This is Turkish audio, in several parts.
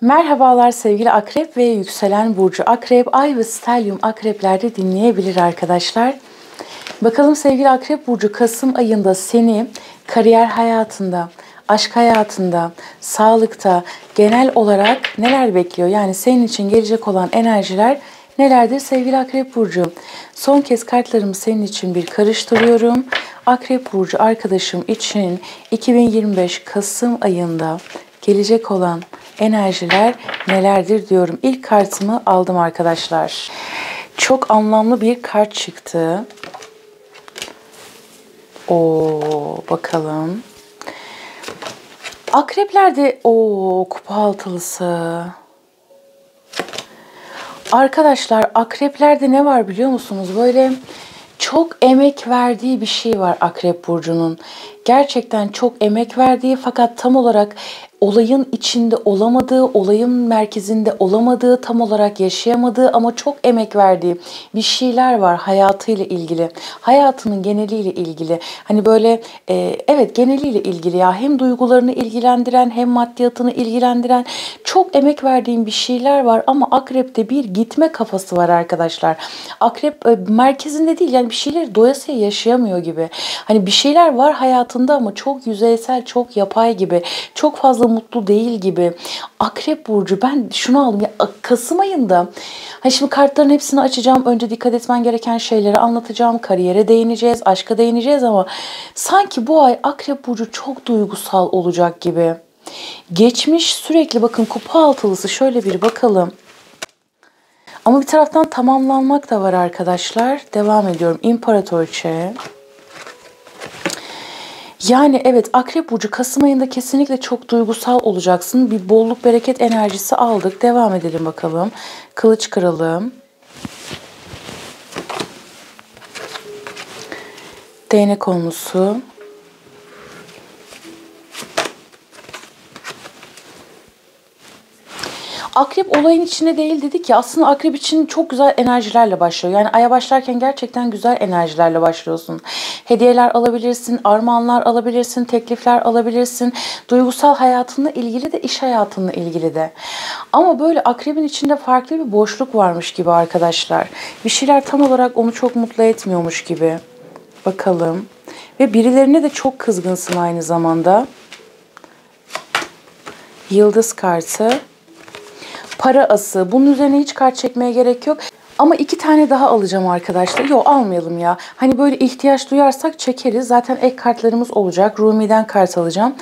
Merhabalar sevgili Akrep ve yükselen burcu Akrep, Ay ve Stelyum Akreplerde dinleyebilir arkadaşlar. Bakalım sevgili Akrep burcu Kasım ayında seni kariyer hayatında, aşk hayatında, sağlıkta genel olarak neler bekliyor? Yani senin için gelecek olan enerjiler nelerdir sevgili Akrep burcu? Son kez kartlarımı senin için bir karıştırıyorum. Akrep burcu arkadaşım için 2025 Kasım ayında gelecek olan enerjiler nelerdir diyorum. İlk kartımı aldım arkadaşlar. Çok anlamlı bir kart çıktı. Bakalım. Akreplerde kupa altılısı. Arkadaşlar akreplerde ne var biliyor musunuz? Böyle çok emek verdiği bir şey var Akrep burcunun. Gerçekten çok emek verdiği fakat tam olarak olayın içinde olamadığı, olayın merkezinde olamadığı, tam olarak yaşayamadığı ama çok emek verdiği bir şeyler var hayatıyla ilgili. Hayatının geneliyle ilgili. Hani böyle evet geneliyle ilgili ya. Hem duygularını ilgilendiren hem maddiyatını ilgilendiren çok emek verdiğim bir şeyler var ama Akrep'te bir gitme kafası var arkadaşlar. Akrep merkezinde değil yani bir şeyleri doyasıya yaşayamıyor gibi. Hani bir şeyler var hayatında ama çok yüzeysel, çok yapay gibi. Çok fazla mutlu değil gibi. Akrep burcu ben şunu aldım ya Kasım ayında. Hani şimdi kartların hepsini açacağım. Önce dikkat etmen gereken şeyleri anlatacağım. Kariyere değineceğiz, aşka değineceğiz ama sanki bu ay Akrep burcu çok duygusal olacak gibi. Geçmiş sürekli bakın kupa altılısı şöyle bir bakalım. Ama bir taraftan tamamlanmak da var arkadaşlar. Devam ediyorum. İmparatoriçe. Yani evet Akrep burcu Kasım ayında kesinlikle çok duygusal olacaksın. Bir bolluk bereket enerjisi aldık. Devam edelim bakalım. Kılıç kralı. Değnek onlusu. Akrep olayın içinde değil dedik ya aslında akrep için çok güzel enerjilerle başlıyor. Yani aya başlarken gerçekten güzel enerjilerle başlıyorsun. Hediyeler alabilirsin, armağanlar alabilirsin, teklifler alabilirsin. Duygusal hayatınla ilgili de iş hayatınla ilgili de. Ama böyle akrebin içinde farklı bir boşluk varmış gibi arkadaşlar. Bir şeyler tam olarak onu çok mutlu etmiyormuş gibi. Bakalım. Ve birilerine de çok kızgınsın aynı zamanda. Yıldız kartı. Para ası. Bunun üzerine hiç kart çekmeye gerek yok. Ama 2 tane daha alacağım arkadaşlar. Yok almayalım ya. Hani böyle ihtiyaç duyarsak çekeriz. Zaten ek kartlarımız olacak. Rumi'den kart alacağım.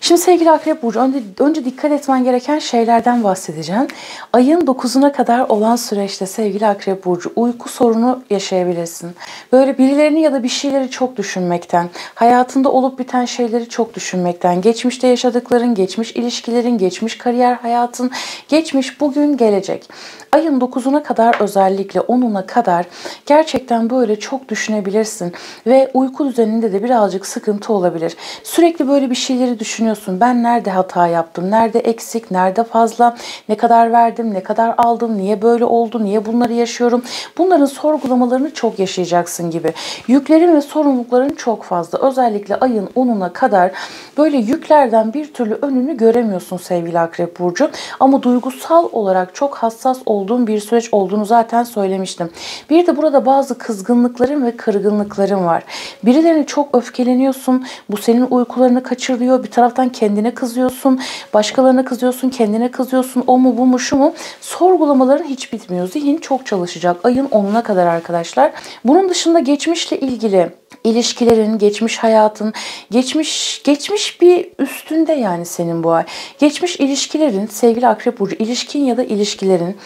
Şimdi sevgili Akrep burcu önce dikkat etmen gereken şeylerden bahsedeceğim. Ayın 9'una kadar olan süreçte sevgili Akrep burcu uyku sorunu yaşayabilirsin. Böyle birilerini ya da bir şeyleri çok düşünmekten, hayatında olup biten şeyleri çok düşünmekten, geçmişte yaşadıkların, geçmiş ilişkilerin, geçmiş kariyer hayatın, geçmiş bugün gelecek. Ayın 9'una kadar özellikle 10'una kadar gerçekten böyle çok düşünebilirsin ve uyku düzeninde de birazcık sıkıntı olabilir. Sürekli böyle bir şeyleri düşünüyorsun. Ben nerede hata yaptım? Nerede eksik? Nerede fazla? Ne kadar verdim? Ne kadar aldım? Niye böyle oldu? Niye bunları yaşıyorum? Bunların sorgulamalarını çok yaşayacaksın gibi. Yüklerin ve sorumlulukların çok fazla. Özellikle ayın 10'una kadar böyle yüklerden bir türlü önünü göremiyorsun sevgili Akrep burcu. Ama duygusal olarak çok hassas olduğun bir süreç olduğunu zaten söylemiştim. Bir de burada bazı kızgınlıkların ve kırgınlıkların var. Birilerine çok öfkeleniyorsun. Bu senin uykularını kaçırıyor. Bir taraftan kendine kızıyorsun. Başkalarına kızıyorsun. Kendine kızıyorsun. O mu bu mu şu mu? Sorgulamaların hiç bitmiyor. Zihin çok çalışacak. Ayın 10'una kadar arkadaşlar. Bunun dışında geçmişle ilgili ilişkilerin, geçmiş hayatın, geçmiş bir üstünde yani senin bu ay. Geçmiş ilişkilerin, sevgili Akrep burcu, ilişkin ya da ilişkilerin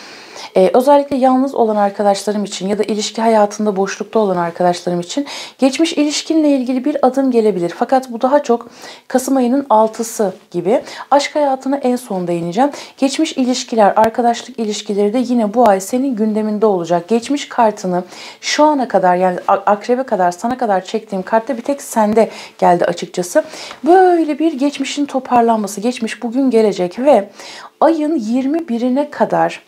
özellikle yalnız olan arkadaşlarım için ya da ilişki hayatında boşlukta olan arkadaşlarım için geçmiş ilişkinle ilgili bir adım gelebilir. Fakat bu daha çok Kasım ayının 6'sı gibi. Aşk hayatına en son değineceğim. Geçmiş ilişkiler, arkadaşlık ilişkileri de yine bu ay senin gündeminde olacak. Geçmiş kartını şu ana kadar yani akrebe kadar sana kadar çektiğim kartta bir tek sende geldi açıkçası. Böyle bir geçmişin toparlanması, geçmiş bugün gelecek ve ayın 21'ine kadar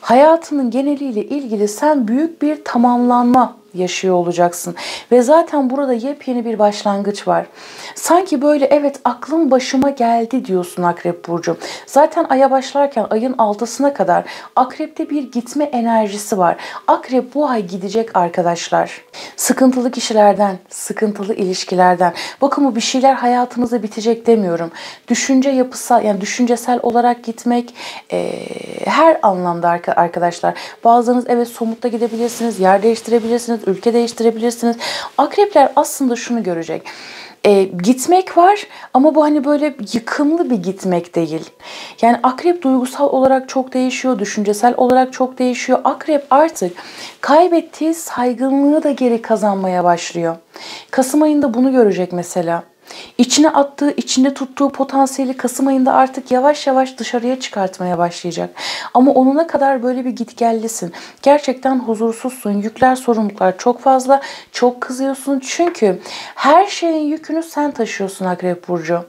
hayatının geneliyle ilgili sen büyük bir tamamlanma yaşıyor olacaksın. Ve zaten burada yepyeni bir başlangıç var. Sanki böyle evet aklım başıma geldi diyorsun Akrep Burcu. Zaten aya başlarken ayın 6'sına kadar Akrep'te bir gitme enerjisi var. Akrep bu ay gidecek arkadaşlar. Sıkıntılı kişilerden, sıkıntılı ilişkilerden. Bakın bu bir şeyler hayatınızda bitecek demiyorum. Düşünce yapısal, yani düşüncesel olarak gitmek her anlamda arkadaşlar. Bazılarınız evet somutta gidebilirsiniz, yer değiştirebilirsiniz, ülke değiştirebilirsiniz. Akrepler aslında şunu görecek. Gitmek var ama bu hani böyle yıkımlı bir gitmek değil. Yani akrep duygusal olarak çok değişiyor, düşüncesel olarak çok değişiyor. Akrep artık kaybettiği saygınlığı da geri kazanmaya başlıyor. Kasım ayında bunu görecek mesela. İçine attığı, içinde tuttuğu potansiyeli Kasım ayında artık yavaş yavaş dışarıya çıkartmaya başlayacak. Ama onuna kadar böyle bir gitgellisin. Gerçekten huzursuzsun. Yükler, sorumluluklar çok fazla. Çok kızıyorsun. Çünkü her şeyin yükünü sen taşıyorsun Akrep Burcu.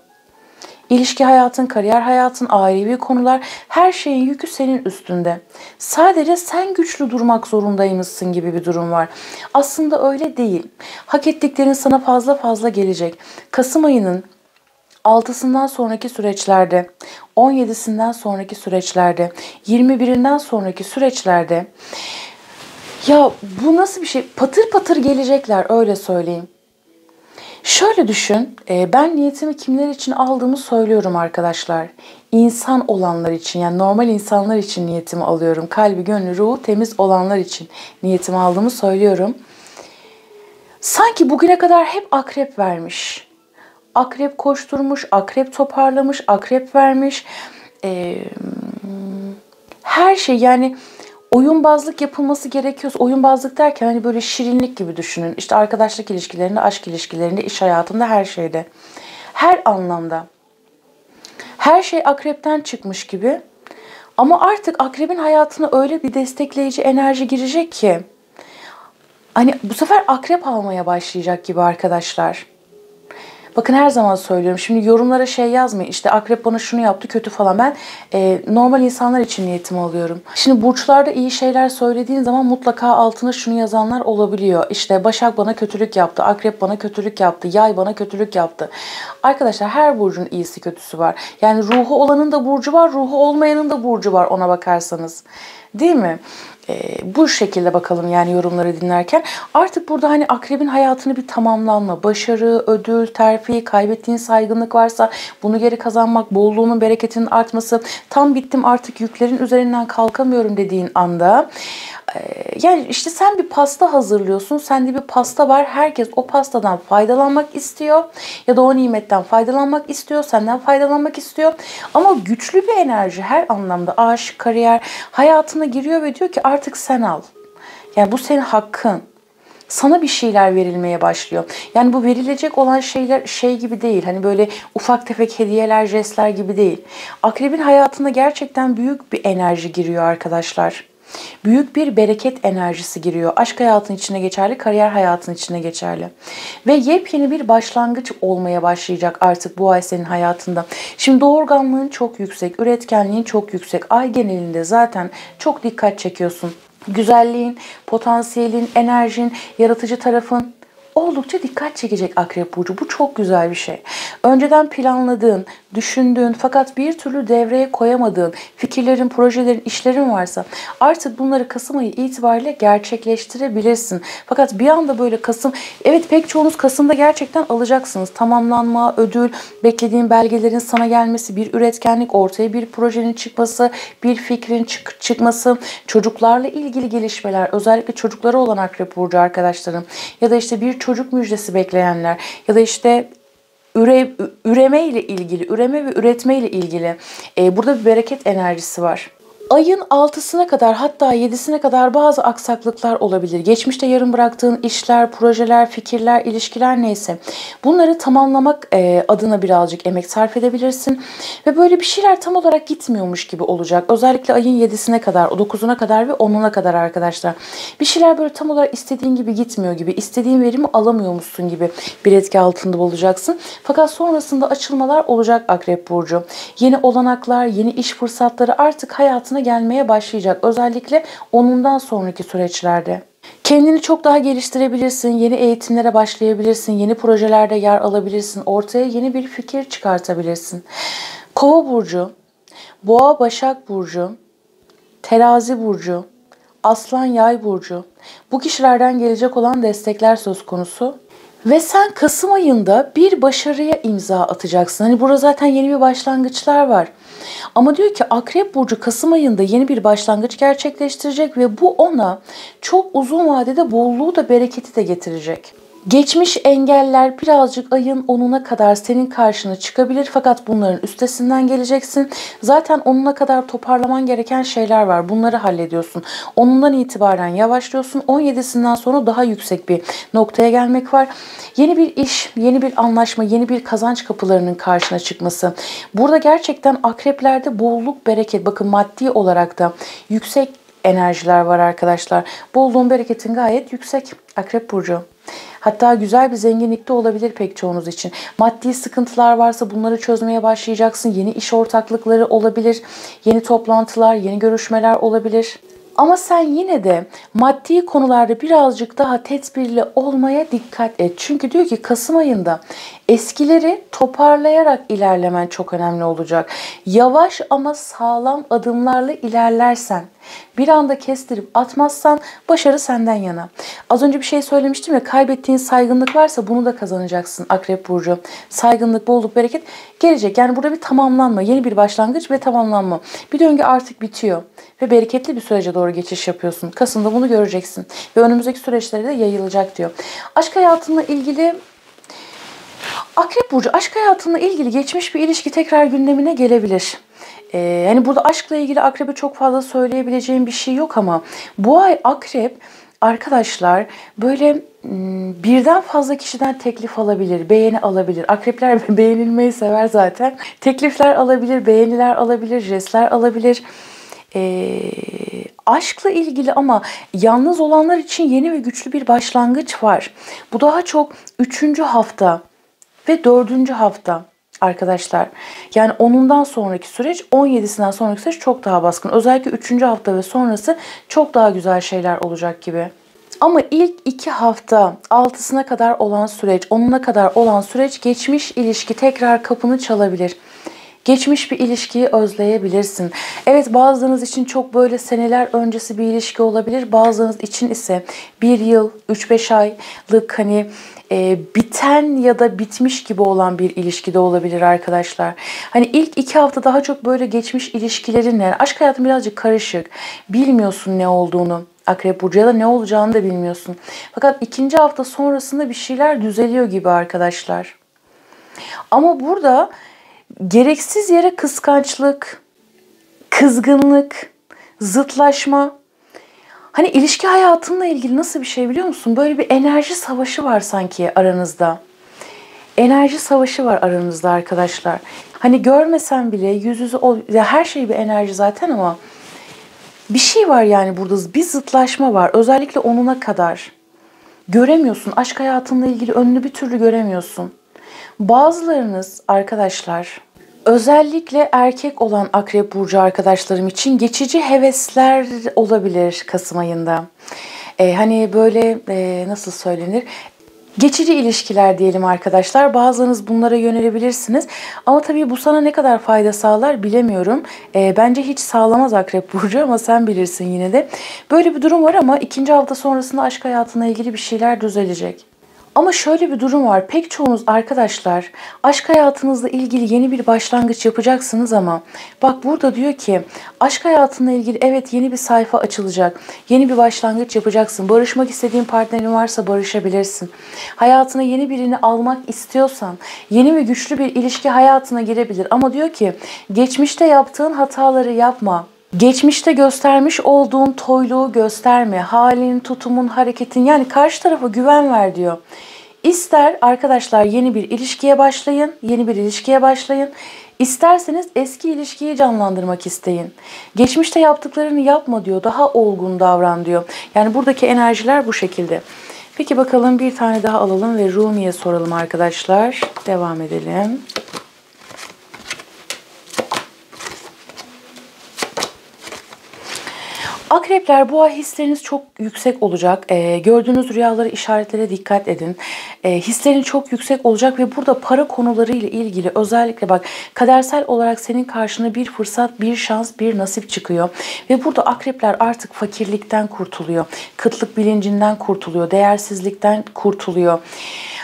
İlişki hayatın, kariyer hayatın, ailevi konular, her şeyin yükü senin üstünde. Sadece sen güçlü durmak zorundaymışsın gibi bir durum var. Aslında öyle değil. Hak ettiklerin sana fazla fazla gelecek. Kasım ayının 6'sından sonraki süreçlerde, 17'sinden sonraki süreçlerde, 21'inden sonraki süreçlerde ya bu nasıl bir şey? Patır patır gelecekler, öyle söyleyeyim. Şöyle düşün, ben niyetimi kimler için aldığımı söylüyorum arkadaşlar. İnsan olanlar için, yani normal insanlar için niyetimi alıyorum. Kalbi, gönlü, ruhu temiz olanlar için niyetimi aldığımı söylüyorum. Sanki bugüne kadar hep akrep vermiş. Akrep koşturmuş, akrep toparlamış, akrep vermiş. Her şey yani oyunbazlık yapılması gerekiyorsa, oyunbazlık derken hani böyle şirinlik gibi düşünün. İşte arkadaşlık ilişkilerinde, aşk ilişkilerinde, iş hayatında, her şeyde. Her anlamda. Her şey akrepten çıkmış gibi. Ama artık akrebin hayatına öyle bir destekleyici enerji girecek ki hani bu sefer akrep almaya başlayacak gibi arkadaşlar. Bakın her zaman söylüyorum. Şimdi yorumlara şey yazmayın. İşte akrep bana şunu yaptı kötü falan. Ben normal insanlar için niyetimi alıyorum. Şimdi burçlarda iyi şeyler söylediğin zaman mutlaka altına şunu yazanlar olabiliyor. İşte Başak bana kötülük yaptı. Akrep bana kötülük yaptı. Yay bana kötülük yaptı. Arkadaşlar her burcun iyisi kötüsü var. Yani ruhu olanın da burcu var. Ruhu olmayanın da burcu var ona bakarsanız. Değil mi? Bu şekilde bakalım yani yorumları dinlerken. Artık burada hani akrebin hayatını bir tamamlanma, başarı, ödül, terfi, kaybettiğin saygınlık varsa bunu geri kazanmak, bolluğunun, bereketinin artması, tam bittim artık yüklerin üzerinden kalkamıyorum dediğin anda yani işte sen bir pasta hazırlıyorsun. Sende bir pasta var. Herkes o pastadan faydalanmak istiyor. Ya da o nimetten faydalanmak istiyor. Senden faydalanmak istiyor. Ama güçlü bir enerji her anlamda aşk, kariyer hayatına giriyor ve diyor ki artık sen al. Yani bu senin hakkın. Sana bir şeyler verilmeye başlıyor. Yani bu verilecek olan şeyler şey gibi değil. Hani böyle ufak tefek hediyeler, jestler gibi değil. Akrebin hayatına gerçekten büyük bir enerji giriyor arkadaşlar. Büyük bir bereket enerjisi giriyor. Aşk hayatın içine geçerli, kariyer hayatın içine geçerli. Ve yepyeni bir başlangıç olmaya başlayacak artık bu ay senin hayatında. Şimdi doğurganlığın çok yüksek, üretkenliğin çok yüksek. Ay genelinde zaten çok dikkat çekiyorsun. Güzelliğin, potansiyelin, enerjin, yaratıcı tarafın oldukça dikkat çekecek Akrep Burcu. Bu çok güzel bir şey. Önceden planladığın, düşündüğün fakat bir türlü devreye koyamadığın fikirlerin, projelerin, işlerin varsa artık bunları Kasım ayı itibariyle gerçekleştirebilirsin. Fakat bir anda böyle Kasım, evet pek çoğunuz Kasım'da gerçekten alacaksınız. Tamamlanma, ödül, beklediğin belgelerin sana gelmesi, bir üretkenlik, ortaya bir projenin çıkması, bir fikrin çıkması, çocuklarla ilgili gelişmeler, özellikle çocukları olan Akrep Burcu arkadaşlarım ya da işte bir çocuk müjdesi bekleyenler ya da işte üreme ile ilgili, üreme ve üretme ile ilgili burada bir bereket enerjisi var. Ayın 6'sına kadar hatta 7'sine kadar bazı aksaklıklar olabilir. Geçmişte yarım bıraktığın işler, projeler, fikirler, ilişkiler neyse bunları tamamlamak adına birazcık emek sarf edebilirsin. Ve böyle bir şeyler tam olarak gitmiyormuş gibi olacak. Özellikle ayın 7'sine kadar, 9'una kadar ve 10'una kadar arkadaşlar. Bir şeyler böyle tam olarak istediğin gibi gitmiyor gibi, istediğin verimi alamıyormuşsun gibi bir etki altında olacaksın. Fakat sonrasında açılmalar olacak Akrep Burcu. Yeni olanaklar, yeni iş fırsatları artık hayatına gelmeye başlayacak. Özellikle onundan sonraki süreçlerde. Kendini çok daha geliştirebilirsin, yeni eğitimlere başlayabilirsin, yeni projelerde yer alabilirsin, ortaya yeni bir fikir çıkartabilirsin. Kova burcu, Boğa Başak burcu, Terazi burcu, Aslan Yay burcu. Bu kişilerden gelecek olan destekler söz konusu. Ve sen Kasım ayında bir başarıya imza atacaksın. Hani burada zaten yeni bir başlangıçlar var. Ama diyor ki Akrep burcu Kasım ayında yeni bir başlangıç gerçekleştirecek ve bu ona çok uzun vadede bolluğu da bereketi de getirecek. Geçmiş engeller birazcık ayın 10'una kadar senin karşına çıkabilir fakat bunların üstesinden geleceksin. Zaten 10'una kadar toparlaman gereken şeyler var. Bunları hallediyorsun. 10'undan itibaren yavaşlıyorsun. 17'sinden sonra daha yüksek bir noktaya gelmek var. Yeni bir iş, yeni bir anlaşma, yeni bir kazanç kapılarının karşına çıkması. Burada gerçekten akreplerde bolluk, bereket, bakın maddi olarak da yüksek enerjiler var arkadaşlar. Bolluğun, bereketin gayet yüksek Akrep burcu. Hatta güzel bir zenginlikte olabilir pek çoğunuz için. Maddi sıkıntılar varsa bunları çözmeye başlayacaksın. Yeni iş ortaklıkları olabilir. Yeni toplantılar, yeni görüşmeler olabilir. Ama sen yine de maddi konularda birazcık daha tedbirli olmaya dikkat et. Çünkü diyor ki Kasım ayında eskileri toparlayarak ilerlemen çok önemli olacak. Yavaş ama sağlam adımlarla ilerlersen, bir anda kestirip atmazsan başarı senden yana. Az önce bir şey söylemiştim ya, kaybettiğin saygınlık varsa bunu da kazanacaksın Akrep burcu. Saygınlık, bolluk, bereket gelecek. Yani burada bir tamamlanma, yeni bir başlangıç ve tamamlanma. Bir döngü artık bitiyor ve bereketli bir sürece doğru geçiş yapıyorsun. Kasım'da bunu göreceksin ve önümüzdeki süreçlere de yayılacak diyor. Aşk hayatınla ilgili Akrep burcu, aşk hayatınla ilgili geçmiş bir ilişki tekrar gündemine gelebilir. Yani burada aşkla ilgili Akrep'e çok fazla söyleyebileceğim bir şey yok ama bu ay Akrep arkadaşlar böyle birden fazla kişiden teklif alabilir, beğeni alabilir. Akrepler beğenilmeyi sever zaten. Teklifler alabilir, beğeniler alabilir, jestler alabilir. Aşkla ilgili ama yalnız olanlar için yeni ve güçlü bir başlangıç var. Bu daha çok 3. hafta ve 4. hafta arkadaşlar. Yani 10'undan sonraki süreç, 17'sinden sonraki süreç çok daha baskın. Özellikle 3. hafta ve sonrası çok daha güzel şeyler olacak gibi. Ama ilk 2 hafta 6'sına kadar olan süreç, 10'una kadar olan süreç geçmiş ilişki tekrar kapını çalabilir. Geçmiş bir ilişkiyi özleyebilirsin. Evet, bazılarınız için çok böyle seneler öncesi bir ilişki olabilir. Bazılarınız için ise 1 yıl, 3-5 aylık hani biten ya da bitmiş gibi olan bir ilişkide olabilir arkadaşlar. Hani ilk 2 hafta daha çok böyle geçmiş ilişkilerinle, aşk hayatın birazcık karışık. Bilmiyorsun ne olduğunu. Akrep burcu ya da ne olacağını da bilmiyorsun. Fakat 2. hafta sonrasında bir şeyler düzeliyor gibi arkadaşlar. Ama burada gereksiz yere kıskançlık, kızgınlık, zıtlaşma. Hani ilişki hayatınla ilgili nasıl bir şey biliyor musun? Böyle bir enerji savaşı var sanki aranızda. Enerji savaşı var aranızda arkadaşlar. Hani görmesen bile yüz yüze her şey bir enerji zaten ama bir şey var yani burada, bir zıtlaşma var. Özellikle 10'una kadar. Göremiyorsun. Aşk hayatınla ilgili önünü bir türlü göremiyorsun. Bazılarınız arkadaşlar, özellikle erkek olan Akrep burcu arkadaşlarım için geçici hevesler olabilir Kasım ayında. Hani böyle nasıl söylenir? Geçici ilişkiler diyelim arkadaşlar. Bazılarınız bunlara yönelebilirsiniz. Ama tabii bu sana ne kadar fayda sağlar bilemiyorum. Bence hiç sağlamaz Akrep burcu ama sen bilirsin yine de. Böyle bir durum var ama 2. hafta sonrasında aşk hayatına ilgili bir şeyler düzelecek. Ama şöyle bir durum var. Pek çoğunuz arkadaşlar aşk hayatınızla ilgili yeni bir başlangıç yapacaksınız ama bak burada diyor ki aşk hayatınla ilgili evet yeni bir sayfa açılacak. Yeni bir başlangıç yapacaksın. Barışmak istediğin partnerin varsa barışabilirsin. Hayatına yeni birini almak istiyorsan yeni ve güçlü bir ilişki hayatına girebilir. Ama diyor ki geçmişte yaptığın hataları yapma. Geçmişte göstermiş olduğun toyluğu gösterme. Halin, tutumun, hareketin, yani karşı tarafa güven ver diyor. İster arkadaşlar yeni bir ilişkiye başlayın, İsterseniz eski ilişkiyi canlandırmak isteyin. Geçmişte yaptıklarını yapma diyor, daha olgun davran diyor. Yani buradaki enerjiler bu şekilde. Peki bakalım bir tane daha alalım ve Rumi'ye soralım arkadaşlar. Devam edelim. Akrepler, bu ay hisleriniz çok yüksek olacak. Gördüğünüz rüyaları, işaretlere dikkat edin. Hislerin çok yüksek olacak ve burada para konuları ile ilgili özellikle bak, kadersel olarak senin karşına bir fırsat, bir şans, bir nasip çıkıyor. Ve burada akrepler artık fakirlikten kurtuluyor. Kıtlık bilincinden kurtuluyor. Değersizlikten kurtuluyor.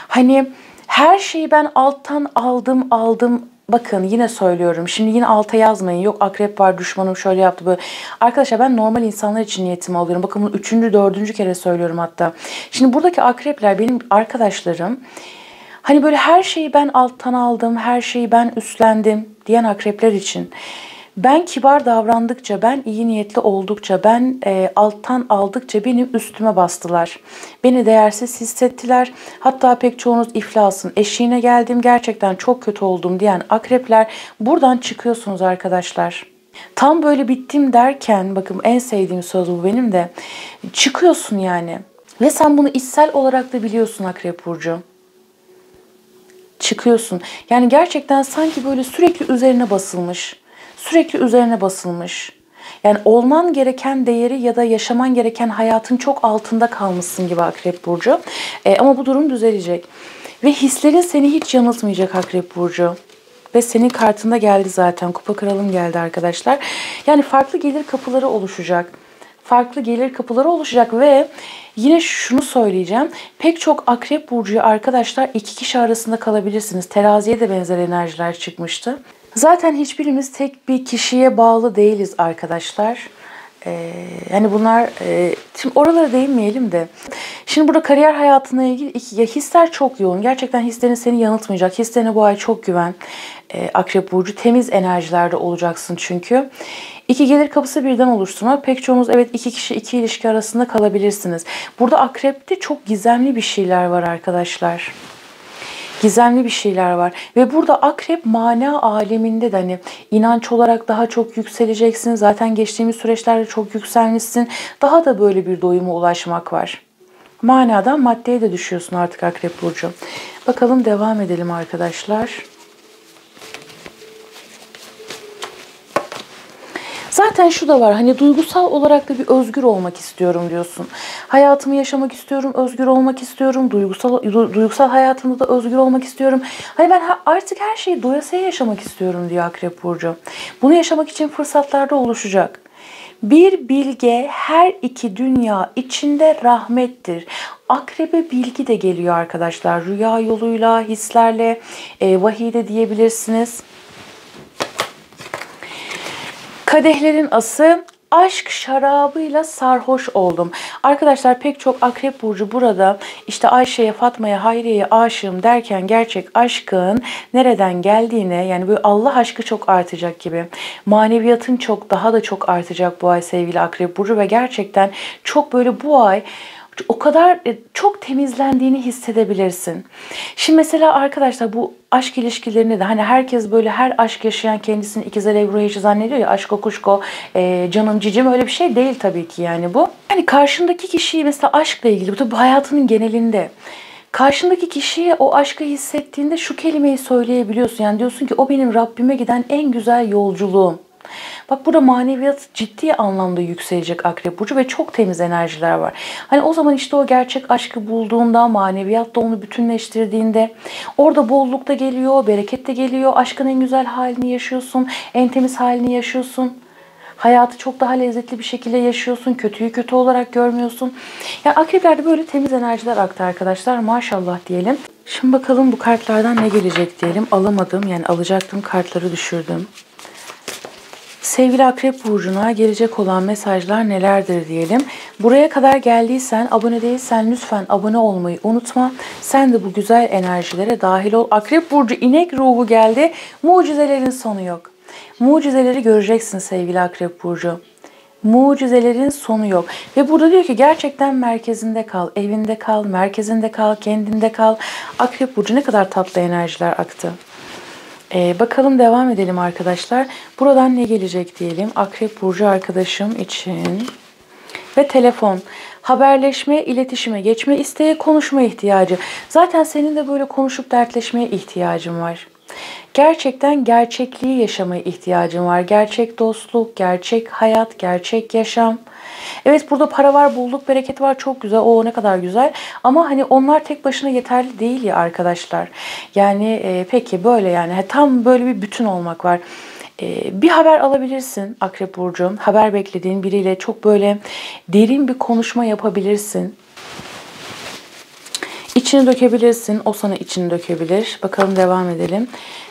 Hani her şeyi ben alttan aldım. Bakın yine söylüyorum. Şimdi yine alta yazmayın. Yok akrep var, düşmanım şöyle yaptı böyle. Arkadaşlar ben normal insanlar için niyetimi alıyorum. Bakın bunu 3. 4. kere söylüyorum hatta. Şimdi buradaki akrepler benim arkadaşlarım. Hani böyle her şeyi ben alttan aldım, her şeyi ben üstlendim diyen akrepler için. Ben kibar davrandıkça, ben iyi niyetli oldukça, ben alttan aldıkça benim üstüme bastılar. Beni değersiz hissettiler. Hatta pek çoğunuz iflasın eşiğine geldim, gerçekten çok kötü oldum diyen akrepler, buradan çıkıyorsunuz arkadaşlar. Tam böyle bittim derken, bakın en sevdiğim söz bu benim de, çıkıyorsun yani. Ve sen bunu içsel olarak da biliyorsun Akrep Burcu. Çıkıyorsun. Yani gerçekten sanki böyle sürekli üzerine basılmış. Sürekli üzerine basılmış. Yani olman gereken değeri ya da yaşaman gereken hayatın çok altında kalmışsın gibi Akrep Burcu. Ama bu durum düzelecek. Ve hislerin seni hiç yanıltmayacak Akrep Burcu. Ve senin kartında geldi zaten. Kupa kralım geldi arkadaşlar. Yani farklı gelir kapıları oluşacak. Farklı gelir kapıları oluşacak ve yine şunu söyleyeceğim. Pek çok Akrep Burcu'yu arkadaşlar iki kişi arasında kalabilirsiniz. Teraziye de benzer enerjiler çıkmıştı. Zaten hiçbirimiz tek bir kişiye bağlı değiliz arkadaşlar. Yani bunlar, şimdi oralara değinmeyelim de. Şimdi burada kariyer hayatına ilgili hisler çok yoğun. Gerçekten hislerin seni yanıltmayacak. Hislerine bu ay çok güven. Akrep Burcu, temiz enerjilerde olacaksın çünkü. İki gelir kapısı birden oluşturma. Pek çoğunuz evet iki kişi, iki ilişki arasında kalabilirsiniz. Burada Akrep'te çok gizemli bir şeyler var arkadaşlar. Gizemli bir şeyler var. Ve burada akrep mana aleminde de hani inanç olarak daha çok yükseleceksin. Zaten geçtiğimiz süreçlerde çok yükselmişsin. Daha da böyle bir doyuma ulaşmak var. Manadan maddeye de düşüyorsun artık Akrep Burcu. Bakalım, devam edelim arkadaşlar. Zaten şu da var, hani duygusal olarak da bir özgür olmak istiyorum diyorsun. Hayatımı yaşamak istiyorum, özgür olmak istiyorum. Duygusal hayatımda da özgür olmak istiyorum. Hani ben artık her şeyi doyasıya yaşamak istiyorum diyor Akrep Burcu. Bunu yaşamak için fırsatlar da oluşacak. Bir bilge her iki dünya içinde rahmettir. Akrebe bilgi de geliyor arkadaşlar. Rüya yoluyla, hislerle, vahiy de diyebilirsiniz. Kadehlerin ası, aşk şarabıyla sarhoş oldum. Arkadaşlar pek çok Akrep Burcu burada işte Ayşe'ye, Fatma'ya, Hayriye'ye aşığım derken gerçek aşkın nereden geldiğine, yani böyle Allah aşkı çok artacak gibi. Maneviyatın daha da çok artacak bu ay sevgili Akrep Burcu ve gerçekten çok böyle bu ay o kadar çok temizlendiğini hissedebilirsin. Şimdi mesela arkadaşlar bu aşk ilişkilerinde de hani herkes böyle her aşk yaşayan kendisini ikizel Ebru eşi zannediyor ya, aşko kuşko, canım cicim, öyle bir şey değil tabii ki yani bu. Hani karşındaki kişiyi mesela aşkla ilgili, bu tabii hayatının genelinde. Karşındaki kişiye o aşkı hissettiğinde şu kelimeyi söyleyebiliyorsun. Yani diyorsun ki o benim Rabbime giden en güzel yolculuğum. Bak burada maneviyat ciddi anlamda yükselecek Akrep Burcu ve çok temiz enerjiler var. Hani o zaman işte o gerçek aşkı bulduğunda, maneviyatla onu bütünleştirdiğinde orada bolluk da geliyor, bereket de geliyor. Aşkın en güzel halini yaşıyorsun, en temiz halini yaşıyorsun. Hayatı çok daha lezzetli bir şekilde yaşıyorsun. Kötüyü kötü olarak görmüyorsun. Yani akreplerde böyle temiz enerjiler aktı arkadaşlar. Maşallah diyelim. Şimdi bakalım bu kartlardan ne gelecek diyelim. Alamadım, yani alacaktım, kartları düşürdüm. Sevgili Akrep Burcu'na gelecek olan mesajlar nelerdir diyelim. Buraya kadar geldiysen, abone değilsen lütfen abone olmayı unutma. Sen de bu güzel enerjilere dahil ol. Akrep Burcu inek ruhu geldi. Mucizelerin sonu yok. Mucizeleri göreceksin sevgili Akrep Burcu. Mucizelerin sonu yok. Ve burada diyor ki gerçekten merkezinde kal, evinde kal, merkezinde kal, kendinde kal. Akrep Burcu, ne kadar tatlı enerjiler aktı. Bakalım, devam edelim arkadaşlar. Buradan ne gelecek diyelim. Akrep Burcu arkadaşım için. Ve telefon. Haberleşme, iletişime geçme isteği, konuşma ihtiyacı. Zaten senin de böyle konuşup dertleşmeye ihtiyacın var. Gerçekten gerçekliği yaşamaya ihtiyacın var. Gerçek dostluk, gerçek hayat, gerçek yaşam. Evet, burada para var, bolluk, bereket var. Çok güzel. O ne kadar güzel. Ama hani onlar tek başına yeterli değil ya arkadaşlar. Yani peki böyle yani tam böyle bir bütün olmak var. Bir haber alabilirsin Akrep Burcu. Haber beklediğin biriyle çok böyle derin bir konuşma yapabilirsin. İçini dökebilirsin. O sana içini dökebilir. Bakalım, devam edelim.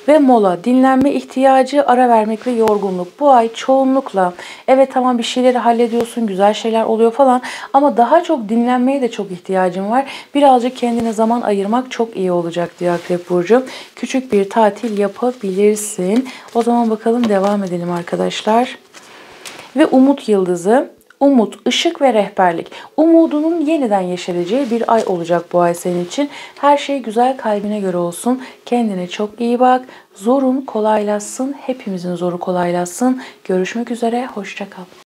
Ve mola, dinlenme ihtiyacı, ara vermek ve yorgunluk. Bu ay çoğunlukla evet tamam bir şeyleri hallediyorsun, güzel şeyler oluyor falan ama daha çok dinlenmeye de çok ihtiyacın var. Birazcık kendine zaman ayırmak çok iyi olacak diyor Akrep Burcu. Küçük bir tatil yapabilirsin. O zaman bakalım, devam edelim arkadaşlar. Ve umut yıldızı. Umut, ışık ve rehberlik. Umudunun yeniden yeşereceği bir ay olacak bu ay senin için. Her şey güzel, kalbine göre olsun. Kendine çok iyi bak. Zorun kolaylaşsın. Hepimizin zoru kolaylaşsın. Görüşmek üzere. Hoşça kal.